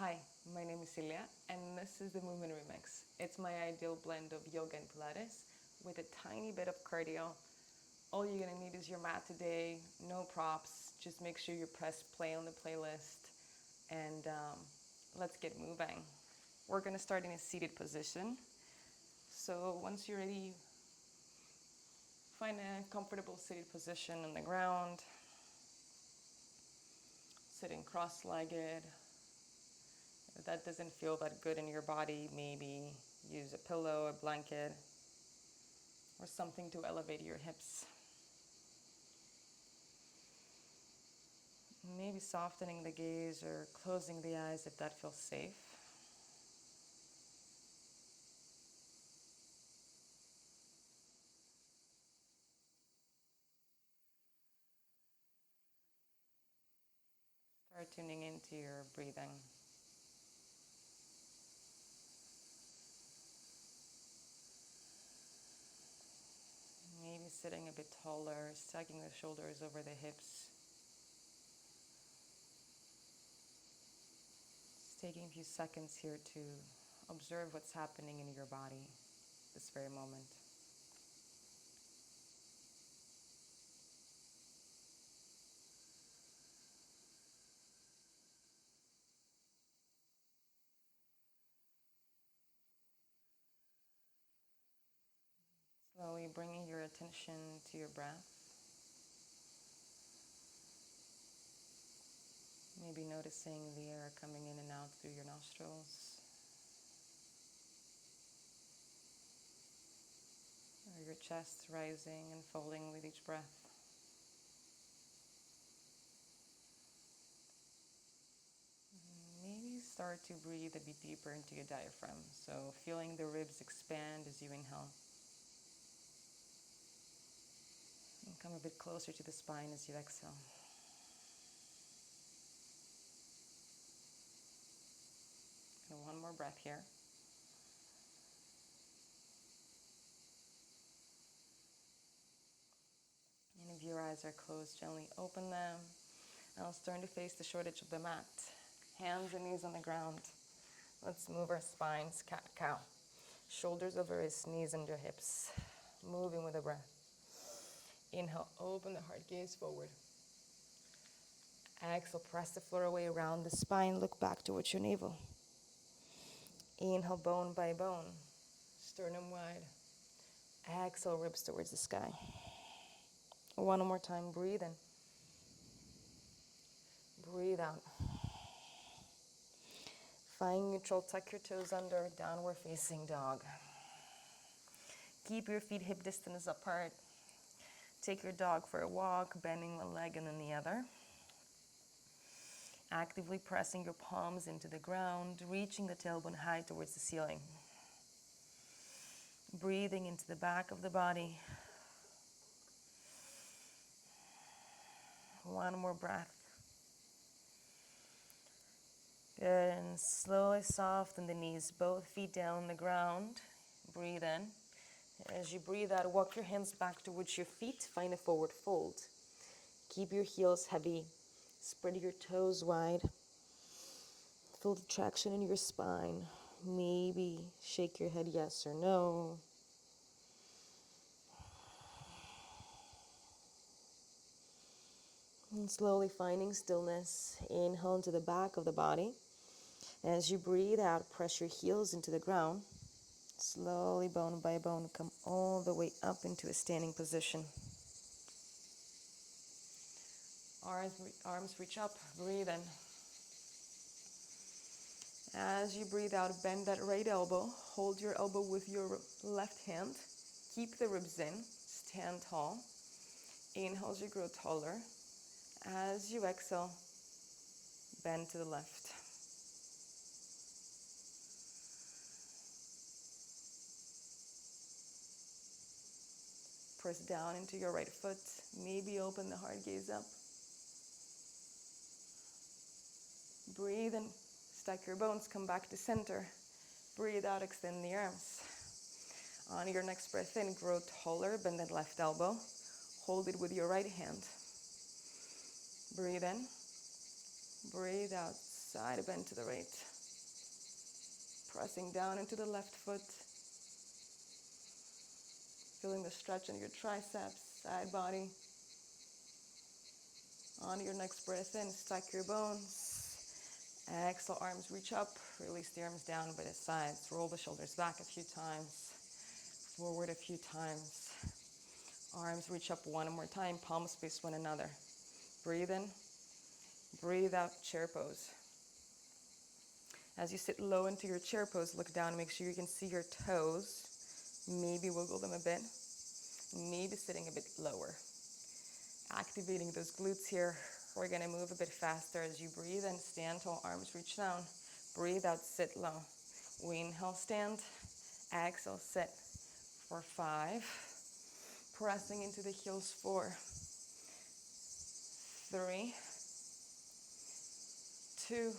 Hi, my name is Celia, and this is the Movement Remix. It's my ideal blend of yoga and Pilates with a tiny bit of cardio. All you're gonna need is your mat today, no props. Just make sure you press play on the playlist, and let's get moving. We're gonna start in a seated position. So once you're ready, find a comfortable seated position on the ground, sitting cross-legged. If that doesn't feel that good in your body, maybe use a pillow, a blanket, or something to elevate your hips. Maybe softening the gaze or closing the eyes if that feels safe. Start tuning into your breathing. Maybe sitting a bit taller, stacking the shoulders over the hips. Just taking a few seconds here to observe what's happening in your body this very moment. Slowly bringing your attention to your breath. Maybe noticing the air coming in and out through your nostrils, or your chest rising and falling with each breath. Maybe start to breathe a bit deeper into your diaphragm, so feeling the ribs expand as you inhale. And come a bit closer to the spine as you exhale. And one more breath here. And if your eyes are closed, gently open them. And let's turn to face the short edge of the mat. Hands and knees on the ground. Let's move our spines, cat-cow. Shoulders over his knees and your hips. Moving with the breath. Inhale, open the heart gaze forward. Exhale, press the floor away around the spine. Look back towards your navel. Inhale, bone by bone. Sternum wide. Exhale, ribs towards the sky. One more time, breathe in. Breathe out. Find neutral, tuck your toes under, downward facing dog. Keep your feet hip distance apart. Take your dog for a walk, bending one leg and then the other. Actively pressing your palms into the ground, reaching the tailbone high towards the ceiling. Breathing into the back of the body. One more breath. Good, and slowly soften the knees, both feet down on the ground. Breathe in. As you breathe out, walk your hands back towards your feet, find a forward fold. Keep your heels heavy, spread your toes wide. Feel the traction in your spine. Maybe shake your head yes or no. And slowly finding stillness, inhale into the back of the body. As you breathe out, press your heels into the ground. Slowly, bone by bone, come all the way up into a standing position. Arms reach up, breathe in. As you breathe out, bend that right elbow. Hold your elbow with your left hand. Keep the ribs in, stand tall. Inhale as you grow taller. As you exhale, bend to the left. Press down into your right foot. Maybe open the heart gaze up. Breathe in, stack your bones, come back to center. Breathe out, extend the arms. On your next breath in, grow taller, bend that left elbow. Hold it with your right hand. Breathe in, breathe out, Side bend to the right. Pressing down into the left foot. Feeling the stretch in your triceps, side body. On your next breath in, stack your bones. Exhale, arms reach up. Release the arms down by the sides. Roll the shoulders back a few times. Forward a few times. Arms reach up one more time. Palms face one another. Breathe in. Breathe out, chair pose. As you sit low into your chair pose, look down. Make sure you can see your toes. Maybe wiggle them a bit. Maybe sitting a bit lower. Activating those glutes here. We're going to move a bit faster as you breathe in. Stand tall, arms reach down. Breathe out, sit low. We inhale, stand. Exhale, sit for 5. Pressing into the heels, 4, 3, 2,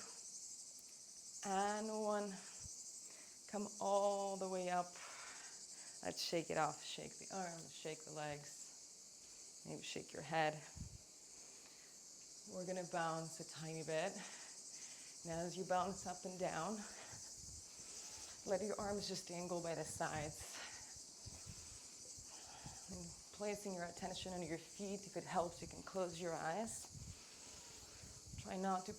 and 1. Come all the way up. Let's shake it off. Shake the arms, shake the legs. Maybe shake your head. We're going to bounce a tiny bit. Now as you bounce up and down, let your arms just dangle by the sides. And placing your attention on your feet. If it helps, you can close your eyes. Try not to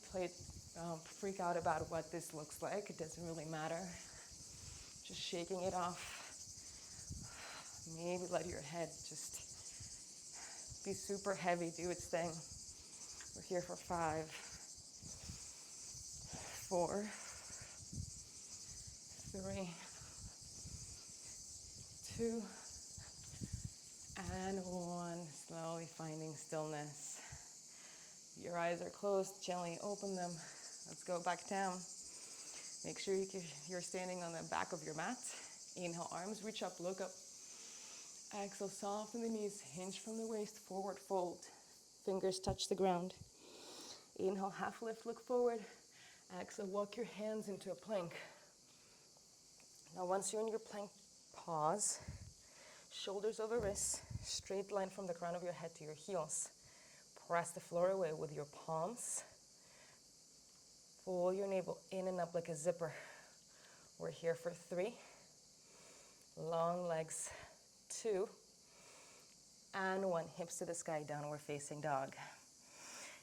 freak out about what this looks like. It doesn't really matter. Just shaking it off. Maybe let your head just be super heavy, do its thing. We're here for 5, 4, 3, 2, and 1. Slowly finding stillness. Your eyes are closed. Gently open them. Let's go back down. Make sure you're standing on the back of your mat. Inhale, arms reach up, look up. Exhale, soften the knees, hinge from the waist, forward fold. Fingers touch the ground. Inhale, half lift, look forward. Exhale, walk your hands into a plank. Now once you're in your plank, pause. Shoulders over wrists, straight line from the crown of your head to your heels. Press the floor away with your palms. Pull your navel in and up like a zipper. We're here for 3. Long legs, 2, and 1. Hips to the sky, downward facing dog.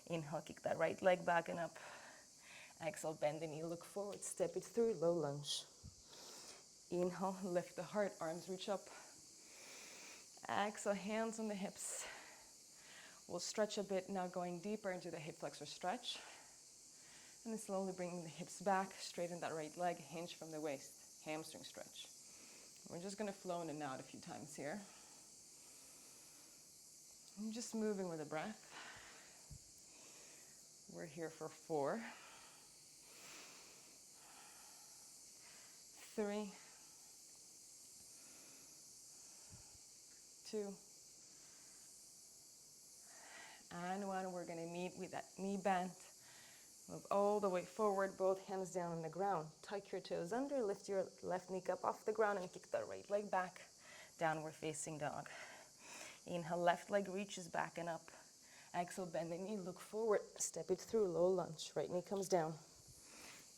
Inhale, kick that right leg back and up. Exhale, bend the knee, look forward, step it through, low lunge. Inhale, lift the heart, arms reach up. Exhale, hands on the hips. We'll stretch a bit, now going deeper into the hip flexor stretch. And then slowly bringing the hips back, straighten that right leg, hinge from the waist, hamstring stretch. We're just going to flow in and out a few times here. I'm just moving with the breath. We're here for 4, 3, 2, and 1. We're going to meet with that knee bent. Move all the way forward, both hands down on the ground. Tuck your toes under, lift your left knee up off the ground and kick that right leg back. Downward facing dog. Inhale, left leg reaches back and up. Exhale, bend the knee, look forward, step it through, low lunge. Right knee comes down.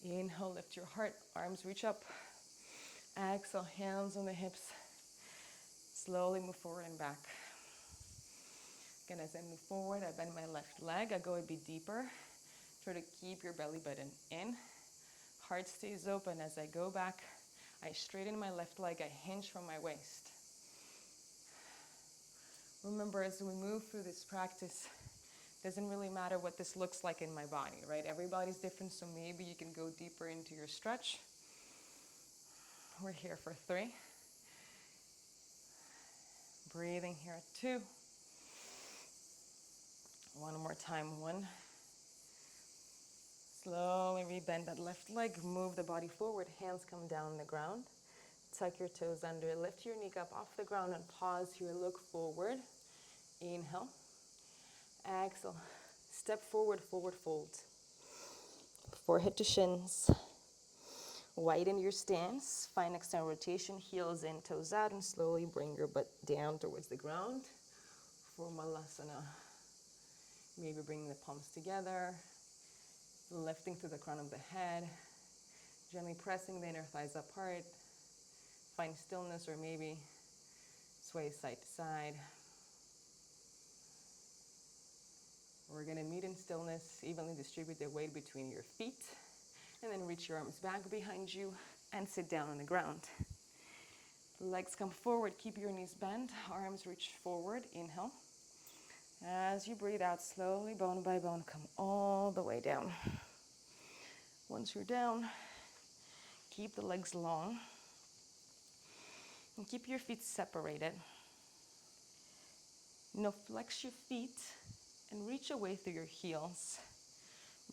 Inhale, lift your heart, arms reach up. Exhale, hands on the hips. Slowly move forward and back. Again, as I move forward, I bend my left leg, I go a bit deeper. Try to keep your belly button in. Heart stays open. As I go back, I straighten my left leg, I hinge from my waist. Remember, as we move through this practice, it doesn't really matter what this looks like in my body, right? Everybody's different, so maybe you can go deeper into your stretch. We're here for 3. Breathing here at 2. One more time, 1. Slowly rebend that left leg, move the body forward, hands come down the ground. Tuck your toes under, lift your knee up off the ground and pause here, look forward. Inhale. Exhale. Step forward, forward fold. Forehead to shins. Widen your stance, find external rotation, heels in, toes out, and slowly bring your butt down towards the ground for Malasana. Maybe bring the palms together. lifting through the crown of the head, gently pressing the inner thighs apart. Find stillness or maybe sway side to side. We're going to meet in stillness, evenly distribute the weight between your feet, and then reach your arms back behind you and sit down on the ground. Legs come forward, keep your knees bent, arms reach forward, inhale. As you breathe out slowly, bone by bone, come all the way down. Once you're down, keep the legs long and keep your feet separated. Now flex your feet and reach away through your heels.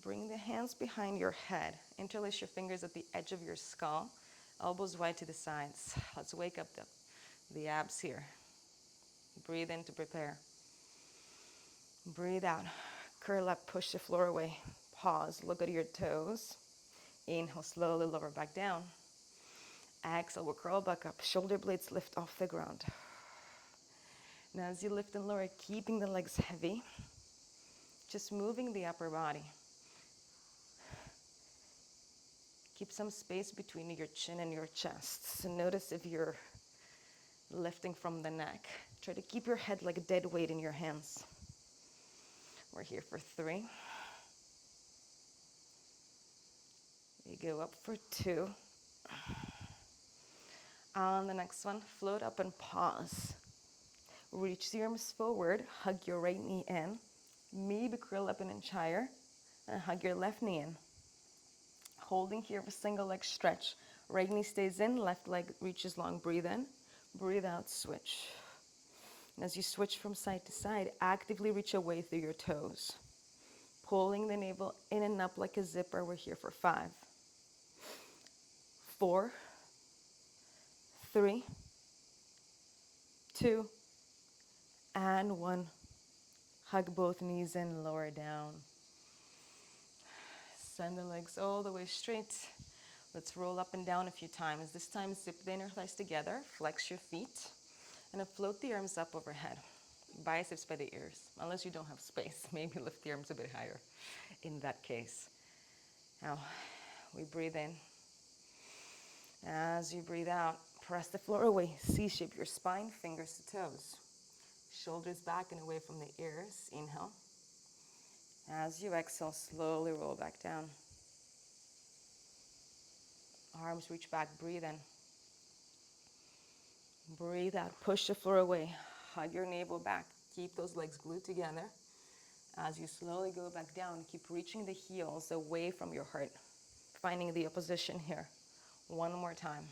Bring the hands behind your head. Interlace your fingers at the edge of your skull. Elbows wide to the sides. Let's wake up the abs here. Breathe in to prepare. Breathe out. Curl up, push the floor away. Pause, look at your toes. Inhale, slowly lower back down. Exhale, we'll curl back up. Shoulder blades lift off the ground. Now as you lift and lower, keeping the legs heavy, just moving the upper body. Keep some space between your chin and your chest. So notice if you're lifting from the neck. Try to keep your head like a dead weight in your hands. We're here for 3. You go up for 2. On the next one, float up and pause. Reach the arms forward, hug your right knee in. Maybe curl up an inch higher and hug your left knee in. Holding here for single leg stretch. Right knee stays in, left leg reaches long. Breathe in, breathe out, switch. And as you switch from side to side, actively reach away through your toes. Pulling the navel in and up like a zipper. We're here for 5, 4, 3, 2, and 1. Hug both knees in, lower down. Send the legs all the way straight. Let's roll up and down a few times. This time, zip the inner thighs together, flex your feet, and then float the arms up overhead. Biceps by the ears, unless you don't have space. Maybe lift the arms a bit higher in that case. Now, we breathe in. As you breathe out, press the floor away. C-shape your spine, fingers to toes. Shoulders back and away from the ears. Inhale. As you exhale, slowly roll back down. Arms reach back, breathe in. Breathe out, push the floor away. Hug your navel back. Keep those legs glued together. As you slowly go back down, keep reaching the heels away from your heart. Finding the opposition here. One more time.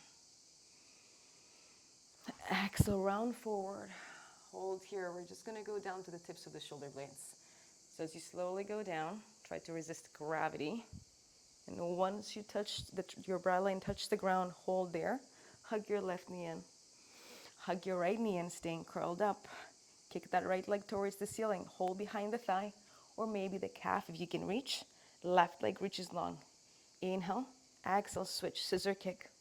Exhale, round forward. Hold here. We're just going to go down to the tips of the shoulder blades. So as you slowly go down, try to resist gravity. And once you touch your brow line touch the ground, hold there. Hug your left knee in. Hug your right knee in, staying curled up. Kick that right leg towards the ceiling. Hold behind the thigh, or maybe the calf if you can reach. Left leg reaches long. Inhale, exhale, switch, scissor kick.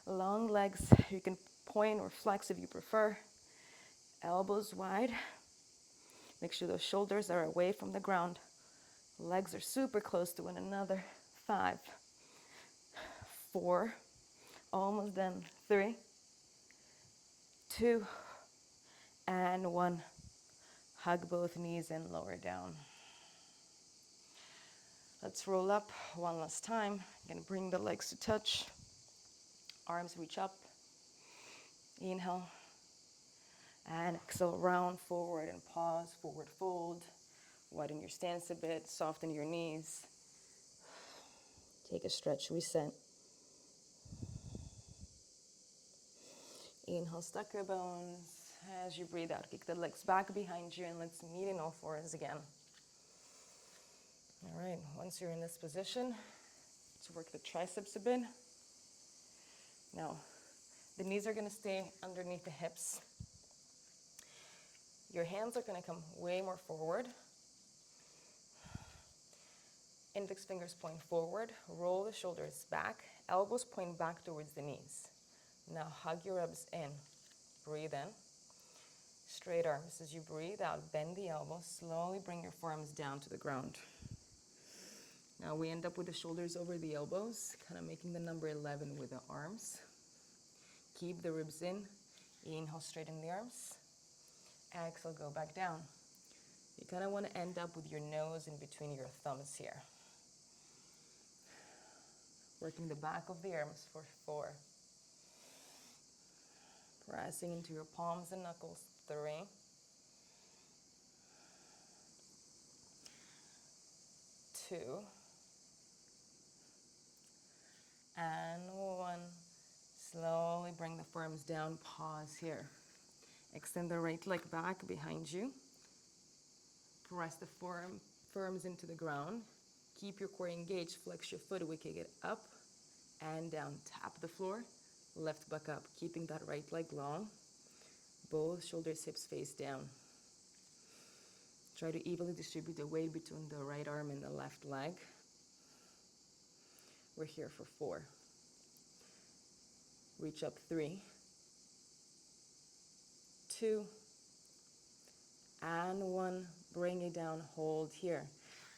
Long legs, you can point or flex if you prefer. Elbows wide. Make sure those shoulders are away from the ground. Legs are super close to one another. 5, 4, almost done. 3, 2, and 1. Hug both knees and lower down. Let's roll up one last time. I'm going to bring the legs to touch. Arms reach up. Inhale. And exhale, round forward and pause, forward fold. Widen your stance a bit, soften your knees. Take a stretch, reset. Inhale, stuck your bones. As you breathe out, kick the legs back behind you and let's meet in all fours again. All right, once you're in this position, let's work the triceps a bit. Now, the knees are gonna stay underneath the hips. Your hands are gonna come way more forward. Index fingers point forward, roll the shoulders back, elbows point back towards the knees. Now hug your ribs in, breathe in. Straight arms as you breathe out, bend the elbows, slowly bring your forearms down to the ground. Now we end up with the shoulders over the elbows, kind of making the number 11 with the arms. Keep the ribs in. Inhale, straighten the arms. Exhale, go back down. You kind of want to end up with your nose in between your thumbs here. Working the back of the arms for 4. Pressing into your palms and knuckles. 3. 2. And 1. Slowly bring the forearms down. Pause here. Extend the right leg back behind you. Press the forearms into the ground. Keep your core engaged. Flex your foot. We kick it up and down. Tap the floor. Left back up. Keeping that right leg long. Both shoulders, hips face down. Try to evenly distribute the weight between the right arm and the left leg. We're here for 4. Reach up. 3. 2. And 1. Bring it down. Hold here.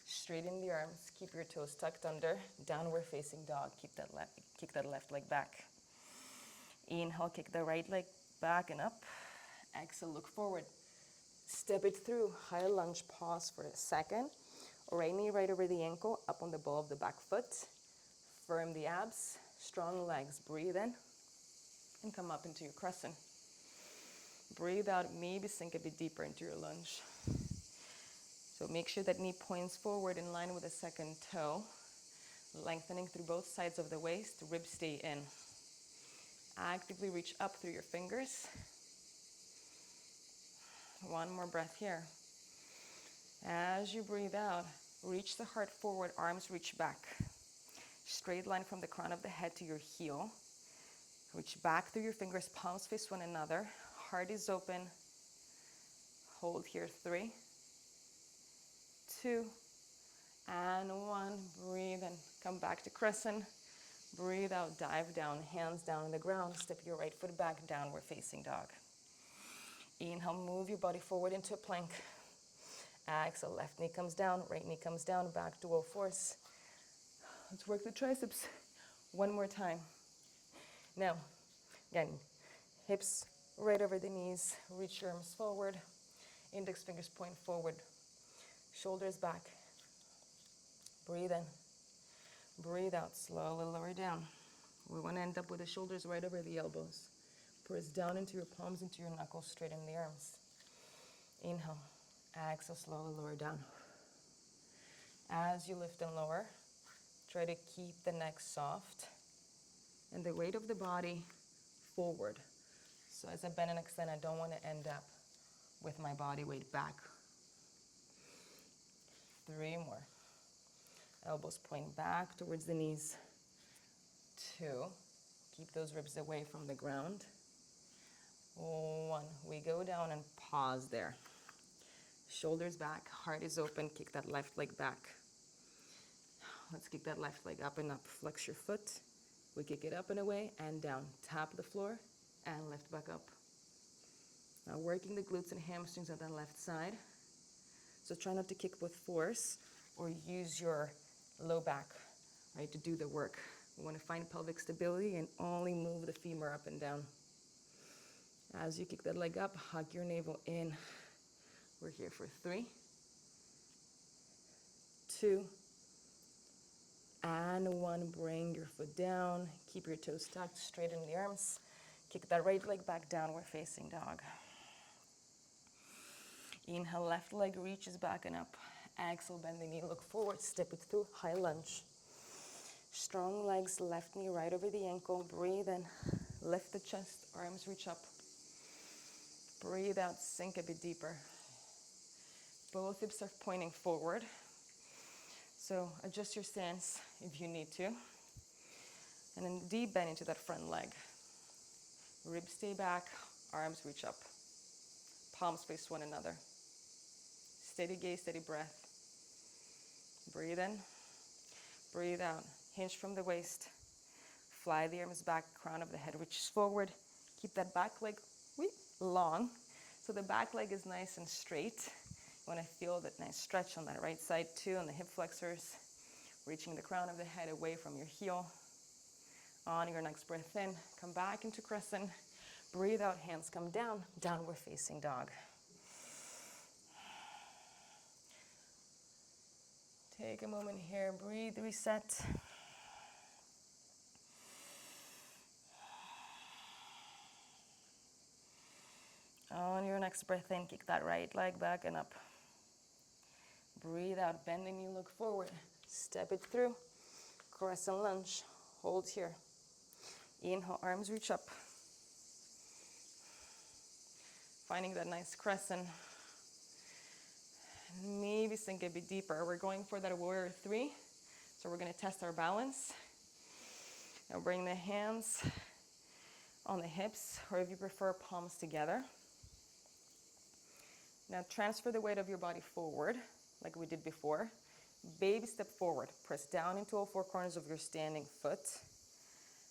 Straighten the arms. Keep your toes tucked under. Downward facing dog. Kick that left leg back. Inhale, kick the right leg back and up. Exhale, look forward. Step it through. High lunge. Pause for a second. Right knee right over the ankle. Up on the ball of the back foot. Firm the abs. Strong legs. Breathe in. And come up into your crescent. Breathe out. Maybe sink a bit deeper into your lunge. So make sure that knee points forward in line with the second toe. Lengthening through both sides of the waist. Ribs stay in. Actively reach up through your fingers. One more breath here. As you breathe out, reach the heart forward, arms reach back. Straight line from the crown of the head to your heel. Reach back through your fingers, palms face one another. Heart is open. Hold here. 3, 2, and 1. Breathe and come back to crescent. Breathe out, dive down, hands down on the ground. Step your right foot back, downward facing dog. Inhale, move your body forward into a plank. Exhale, left knee comes down, right knee comes down, back to all fours. Let's work the triceps one more time. Now, again, hips right over the knees, reach your arms forward, index fingers point forward, shoulders back. Breathe in, breathe out, slowly lower down. We want to end up with the shoulders right over the elbows. Press down into your palms, into your knuckles, straighten the arms. Inhale, exhale, slowly lower down. As you lift and lower, try to keep the neck soft and the weight of the body forward. So as I bend and extend, I don't want to end up with my body weight back. 3 more. Elbows point back towards the knees. 2. Keep those ribs away from the ground. 1. We go down and pause there. Shoulders back, heart is open. Kick that left leg back. Let's kick that left leg up and up. Flex your foot. We kick it up and away and down. Tap the floor and lift back up. Now working the glutes and hamstrings on the left side. So try not to kick with force or use your low back, right, to do the work. We want to find pelvic stability and only move the femur up and down. As you kick that leg up, hug your navel in. We're here for 3, 2, and 1. Bring your foot down. Keep your toes tucked, straighten the arms. Kick that right leg back, downward facing dog. Inhale, left leg reaches back and up. Exhale, bend the knee, look forward, step it through, high lunge. Strong legs, left knee right over the ankle. Breathe in, lift the chest, arms reach up. Breathe out, sink a bit deeper. Both hips are pointing forward. So adjust your stance if you need to. And then deep bend into that front leg. Ribs stay back, arms reach up. Palms face one another. Steady gaze, steady breath. Breathe in, breathe out. Hinge from the waist. Fly the arms back, crown of the head reaches forward. Keep that back leg long. So the back leg is nice and straight. You want to feel that nice stretch on that right side too, on the hip flexors. Reaching the crown of the head away from your heel. On your next breath in, come back into crescent. Breathe out, hands come down, downward facing dog. Take a moment here, breathe, reset. On your next breath in, kick that right leg back and up. Breathe out, bend the knee, look forward. Step it through, crescent lunge, hold here. Inhale, arms reach up. Finding that nice crescent. Maybe sink a bit deeper. We're going for that warrior three. So we're gonna test our balance. Now bring the hands on the hips, or if you prefer, palms together. Now transfer the weight of your body forward, like we did before. Baby step forward. Press down into all four corners of your standing foot.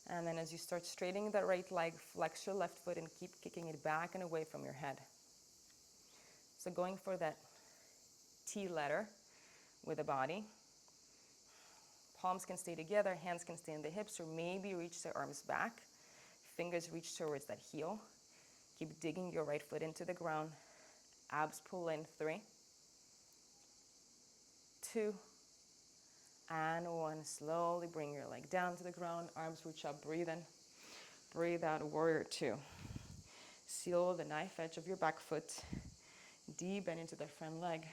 And then as you start straightening that right leg, flex your left foot and keep kicking it back and away from your head. So going for that T letter with the body. Palms can stay together, hands can stay in the hips, or maybe reach the arms back. Fingers reach towards that heel. Keep digging your right foot into the ground. Abs pull in, 3, 2, and 1. Slowly bring your leg down to the ground, arms reach up, breathe in. Breathe out, warrior 2. Seal the knife edge of your back foot. Deep bend into the front leg.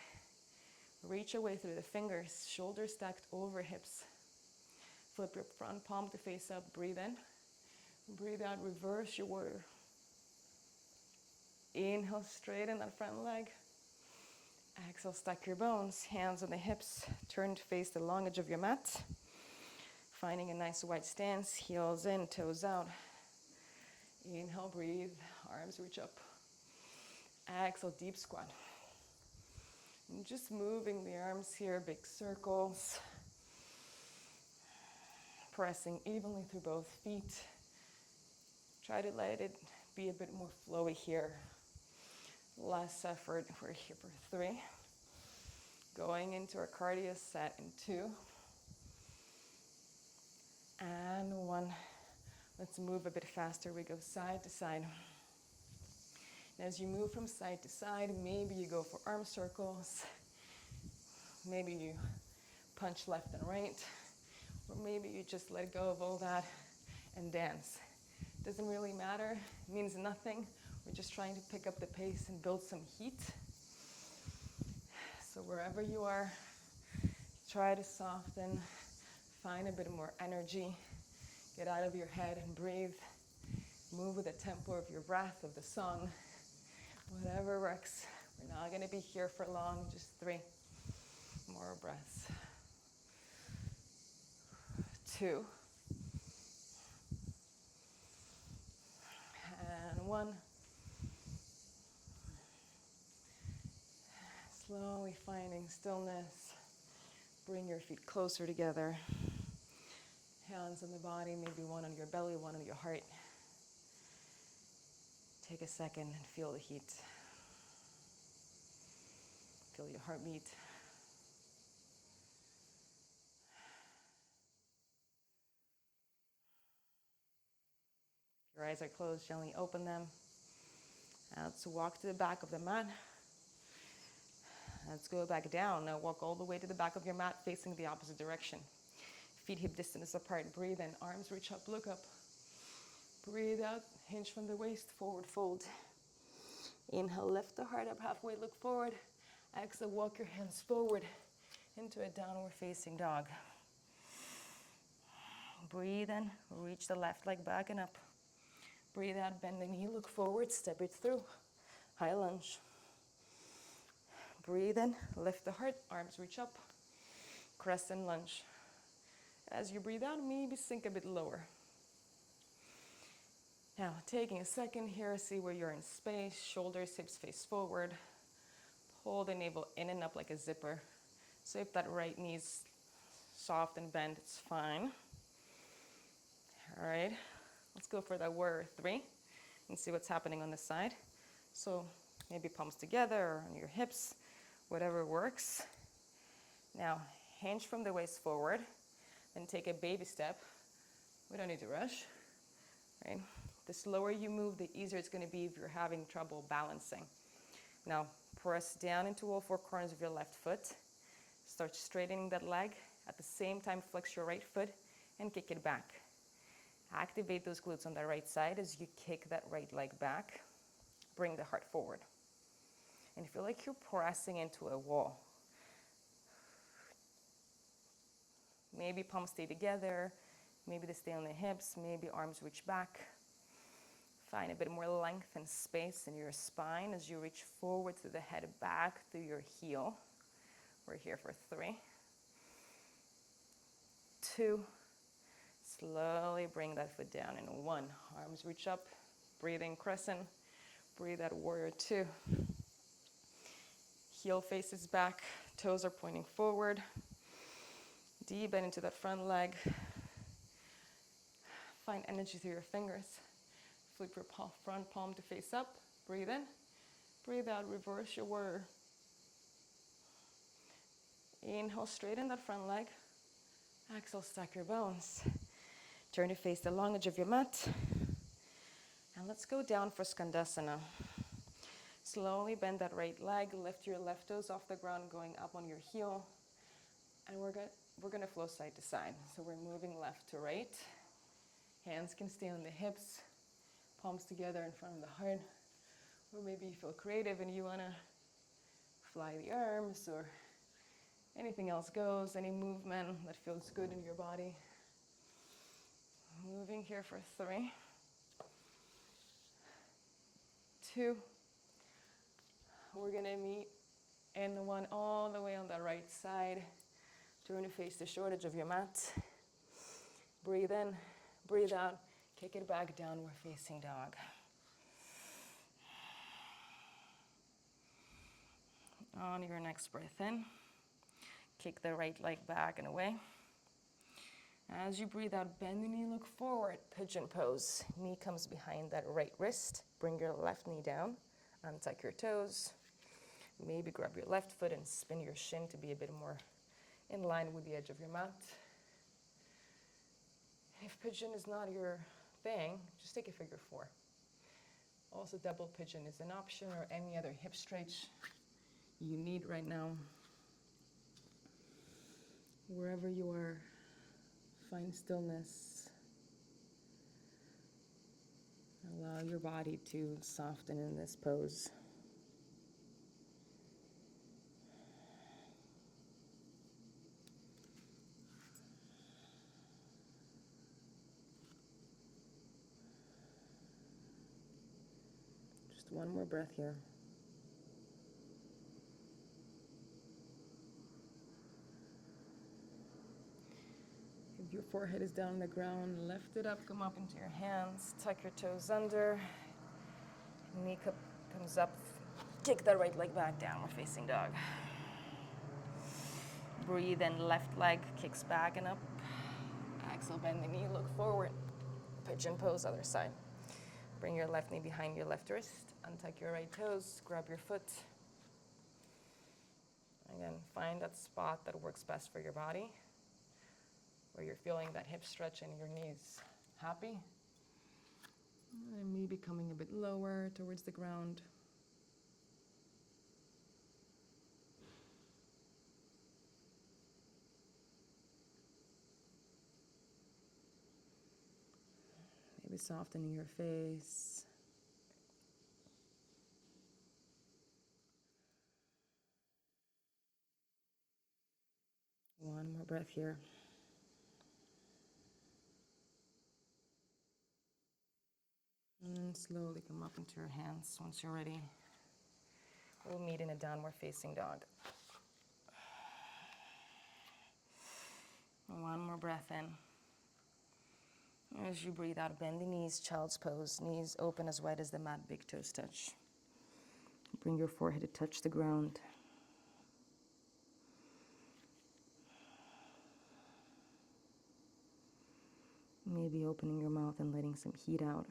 Reach away through the fingers, shoulders stacked over hips. Flip your front palm to face up, breathe in. Breathe out, reverse your warrior. Inhale, straighten that front leg. Exhale, stack your bones, hands on the hips, turn to face the long edge of your mat. Finding a nice wide stance, heels in, toes out. Inhale, breathe, arms reach up. Exhale, deep squat. And just moving the arms here, big circles. Pressing evenly through both feet. Try to let it be a bit more flowy here. Less effort. We're here for 3. Going into our cardio set in 2. And 1. Let's move a bit faster. We go side to side. And as you move from side to side, maybe you go for arm circles. Maybe you punch left and right. Or maybe you just let go of all that and dance. Doesn't really matter. It means nothing. We're just trying to pick up the pace and build some heat. So wherever you are, try to soften, find a bit more energy, get out of your head and breathe. Move with the tempo of your breath, of the song, whatever works. We're not gonna be here for long, just 3 more breaths. 2. And 1. Slowly finding stillness. Bring your feet closer together. Hands on the body, maybe one on your belly, one on your heart. Take a second and feel the heat. Feel your heartbeat. If your eyes are closed, gently open them. Let's walk to the back of the mat. Let's go back down. Now walk all the way to the back of your mat, facing the opposite direction. Feet hip distance apart. Breathe in. Arms reach up, look up. Breathe out. Hinge from the waist, forward fold. Inhale, lift the heart up halfway, look forward. Exhale, walk your hands forward into a downward facing dog. Breathe in. Reach the left leg back and up. Breathe out, bend the knee, look forward, step it through. High lunge. Breathe in, lift the heart, arms reach up. Crescent lunge. As you breathe out, maybe sink a bit lower. Now, taking a second here, see where you're in space. Shoulders, hips face forward. Pull the navel in and up like a zipper. So if that right knee's soft and bent, it's fine. All right, let's go for that warrior 3 and see what's happening on the side. So maybe palms together or on your hips, whatever works. Now, Hinge from the waist forward, then take a baby step. We don't need to rush, right? The slower you move, the easier it's gonna be if you're having trouble balancing. Now, press down into all four corners of your left foot. Start straightening that leg. At the same time, flex your right foot and kick it back. Activate those glutes on the right side as you kick that right leg back. Bring the heart forward. And feel like you're pressing into a wall. Maybe palms stay together. Maybe they stay on the hips. Maybe arms reach back. Find a bit more length and space in your spine as you reach forward through the head, back through your heel. We're here for 3, 2. Slowly bring that foot down in 1. Arms reach up. Breathe in crescent. Breathe out warrior 2. Heel faces back. Toes are pointing forward. Deep bend into that front leg. Find energy through your fingers. Flip your front palm to face up. Breathe in. Breathe out. Reverse your warrior. Inhale, straighten that front leg. Exhale, stack your bones. Turn to face the long edge of your mat. And let's go down for Skandasana. Slowly bend that right leg. Lift your left toes off the ground, going up on your heel. And we're gonna flow side to side. So we're moving left to right. Hands can stay on the hips. Palms together in front of the heart. Or maybe you feel creative and you wanna fly the arms, or anything else goes, any movement that feels good in your body. Moving here for 3, 2. We're gonna meet in 1 all the way on the right side. Turn to face the short edge of your mat. Breathe in, breathe out, kick it back, downward facing dog. On your next breath in, kick the right leg back and away. As you breathe out, bend the knee, look forward, pigeon pose. Knee comes behind that right wrist. Bring your left knee down, untuck your toes. Maybe grab your left foot and spin your shin to be a bit more in line with the edge of your mat. If pigeon is not your thing, just take a figure 4. Also, double pigeon is an option, or any other hip stretch you need right now. Wherever you are, find stillness. Allow your body to soften in this pose. Just one more breath here. If your forehead is down on the ground, lift it up, come up into your hands, tuck your toes under, knee comes up, kick that right leg back, downward facing dog. Breathe in, left leg kicks back and up. Exhale, bend the knee, look forward. Pigeon pose, other side. Bring your left knee behind your left wrist, untuck your right toes, grab your foot. Again, find that spot that works best for your body, where you're feeling that hip stretch and your knees happy. And maybe coming a bit lower towards the ground. Maybe softening your face. One more breath here. And slowly come up into your hands. Once you're ready, we'll meet in a downward facing dog. One more breath in. As you breathe out, bend the knees, child's pose. Knees open as wide as the mat, big toes touch. Bring your forehead to touch the ground. Maybe opening your mouth and letting some heat out.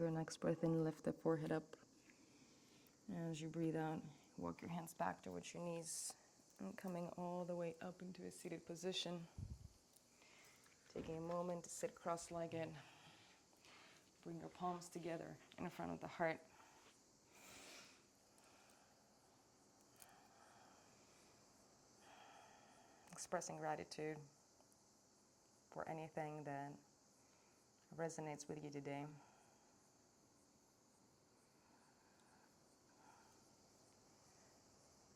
your next breath in, lift the forehead up. As you breathe out, walk your hands back towards your knees and coming all the way up into a seated position. Taking a moment to sit cross-legged. Bring your palms together in front of the heart. Expressing gratitude for anything that resonates with you today.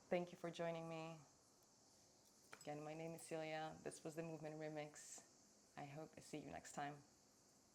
Thank you for joining me. Again, my name is Celia. This was the Movement Remix. I hope I see you next time.